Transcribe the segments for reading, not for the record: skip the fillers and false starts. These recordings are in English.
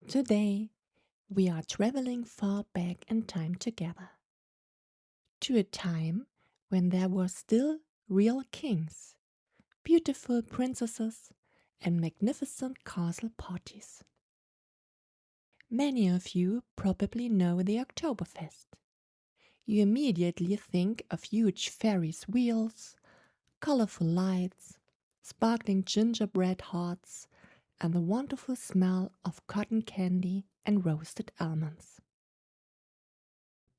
Today, we are traveling far back in time together to a time when there were still real kings, beautiful princesses, and magnificent castle parties. Many of you probably know the Oktoberfest. You immediately think of huge Ferris wheels, colorful lights, sparkling gingerbread hearts, and the wonderful smell of cotton candy and roasted almonds.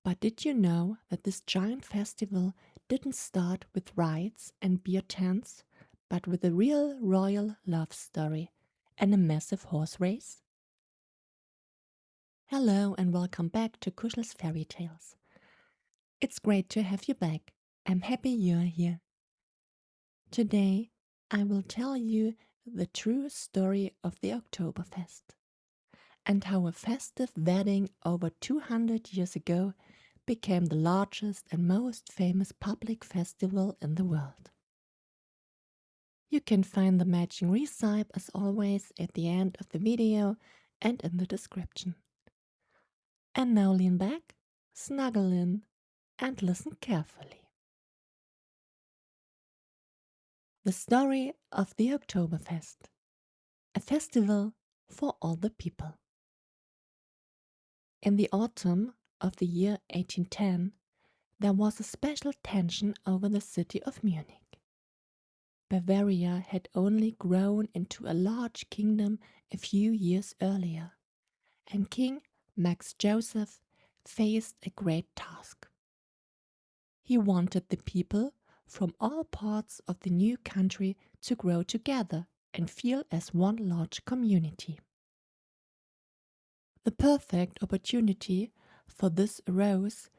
But did you know that this giant festival didn't start with rides and beer tents, but with a real royal love story and a massive horse race? Hello and welcome back to Kuschel's Fairy Tales. It's great to have you back. I'm happy you're here. Today, I will tell you the true story of the Oktoberfest and how a festive wedding over 200 years ago became the largest and most famous public festival in the world. You can find the matching recipe as always at the end of the video and in the description. And now lean back, snuggle in, and listen carefully. The story of the Oktoberfest, a festival for all the people. In the autumn of the year 1810, there was a special tension over the city of Munich. Bavaria had only grown into a large kingdom a few years earlier, and King Max Joseph faced a great task. He wanted the people from all parts of the new country to grow together and feel as one large community. The perfect opportunity for this arose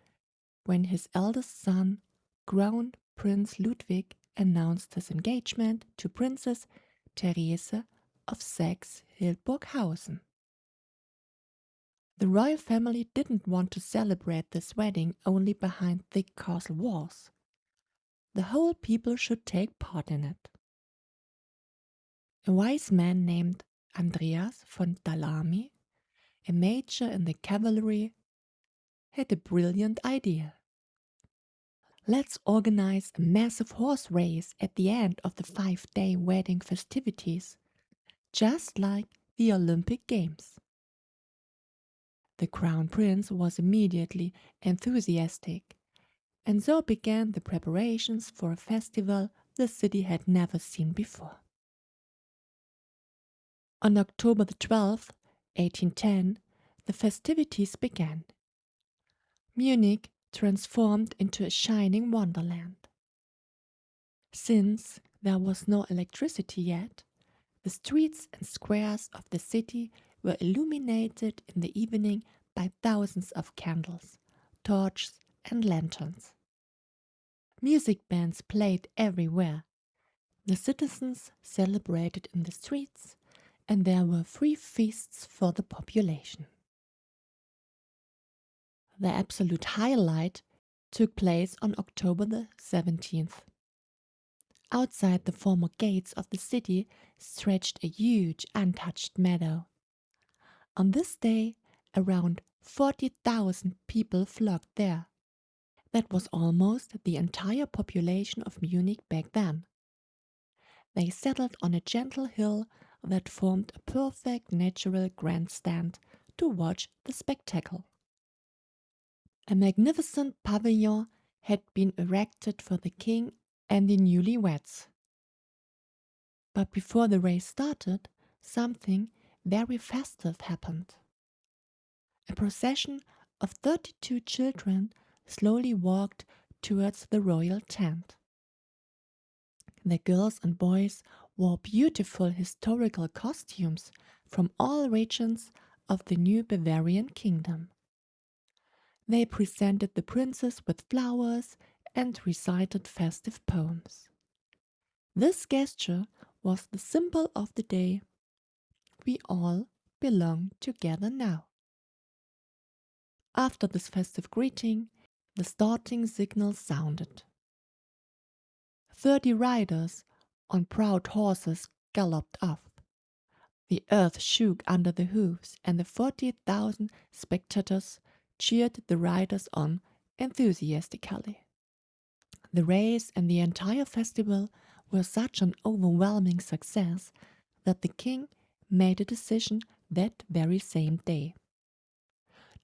when his eldest son, Crown Prince Ludwig, announced his engagement to Princess Therese of Saxe-Hildburghausen. The royal family didn't want to celebrate this wedding only behind thick castle walls. The whole people should take part in it. A wise man named Andreas von Dalami, a major in the cavalry, had a brilliant idea. Let's organize a massive horse race at the end of the 5-day wedding festivities, just like the Olympic Games. The crown prince was immediately enthusiastic, and so began the preparations for a festival the city had never seen before. On October the 12th, 1810, the festivities began. Munich transformed into a shining wonderland. Since there was no electricity yet, the streets and squares of the city were illuminated in the evening by thousands of candles, torches, and lanterns. Music bands played everywhere. The citizens celebrated in the streets, and there were free feasts for the population. The absolute highlight took place on October the 17th. Outside the former gates of the city stretched a huge untouched meadow. On this day, around 40,000 people flocked there. That was almost the entire population of Munich back then. They settled on a gentle hill that formed a perfect natural grandstand to watch the spectacle. A magnificent pavilion had been erected for the king and the newlyweds. But before the race started, something very festive happened. A procession of 32 children slowly walked towards the royal tent. The girls and boys wore beautiful historical costumes from all regions of the new Bavarian kingdom. They presented the princess with flowers and recited festive poems. This gesture was the symbol of the day. We all belong together now. After this festive greeting, the starting signal sounded. 30 riders on proud horses galloped off. The earth shook under the hooves, and the 40,000 spectators cheered the riders on enthusiastically. The race and the entire festival were such an overwhelming success that the king made a decision that very same day.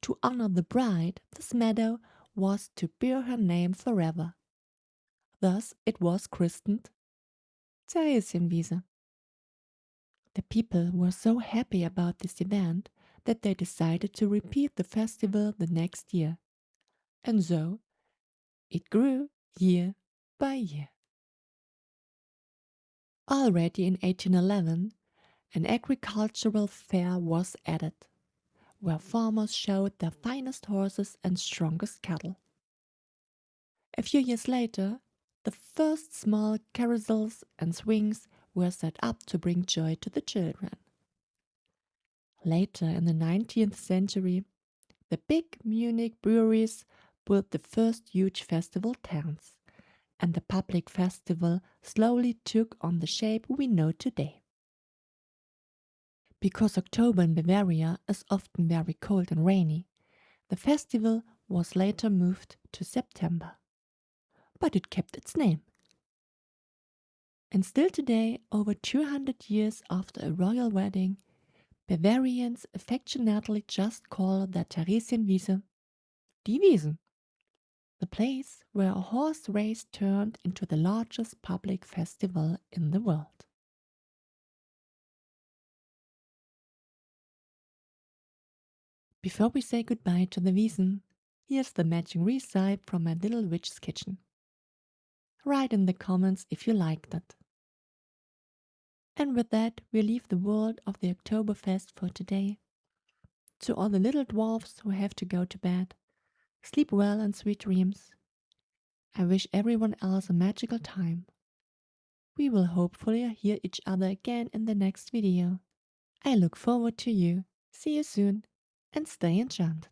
To honor the bride, this meadow was to bear her name forever. Thus it was christened Theresienwiese. The people were so happy about this event that they decided to repeat the festival the next year. And so it grew year by year. Already in 1811, an agricultural fair was added, where farmers showed their finest horses and strongest cattle. A few years later, the first small carousels and swings were set up to bring joy to the children. Later in the 19th century, the big Munich breweries built the first huge festival towns, and the public festival slowly took on the shape we know today. Because October in Bavaria is often very cold and rainy, the festival was later moved to September. But it kept its name. And still today, over 200 years after a royal wedding, Bavarians affectionately just call their Theresienwiese die Wiesen, the place where a horse race turned into the largest public festival in the world. Before we say goodbye to the Wiesen, here's the matching recipe from my little witch's kitchen. Write in the comments if you liked it. And with that, we leave the world of the Oktoberfest for today. To all the little dwarfs who have to go to bed, sleep well and sweet dreams. I wish everyone else a magical time. We will hopefully hear each other again in the next video. I look forward to you. See you soon and stay enchanted.